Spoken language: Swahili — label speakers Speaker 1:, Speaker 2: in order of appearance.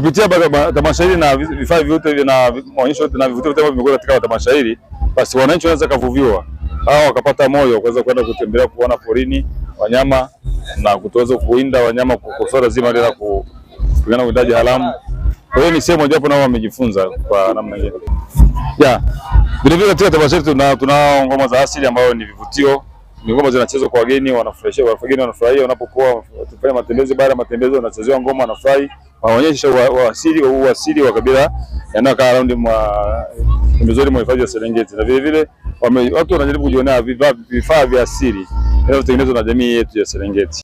Speaker 1: kupitia tamasha hili na vifaa vyote na maonyesho yote na vivutio vyote vimekuwa katika tamasha hili, basi wananchi wanaweza kuvuviwa au wakapata moyo kuweza kwenda kutembelea kuona porini wanyama na kuweza kuinda wanyama kwa swala zima la kupigana uwindaji haramu. Kwa hiyo ni sehemu moja hapo nao wamejifunza kwa namna nyingine. Vile vile katika tamasha hili tunao ngoma za asili ambayo ni vivutio. Ni ngoma zinachezwa kwa wageni, wanafurahia, wageni wanafurahia wanapokuwa tufanya matembezi. Baada ya matembezi wanachezewa ngoma, wanafurahi, wanaonyesha uasili wa kabila yanayokaa around pembezoni mwa hifadhi ya Serengeti. Na vile vile watu wanajaribu kujionea vifaa vya asili vinavyotengenezwa na jamii yetu ya Serengeti.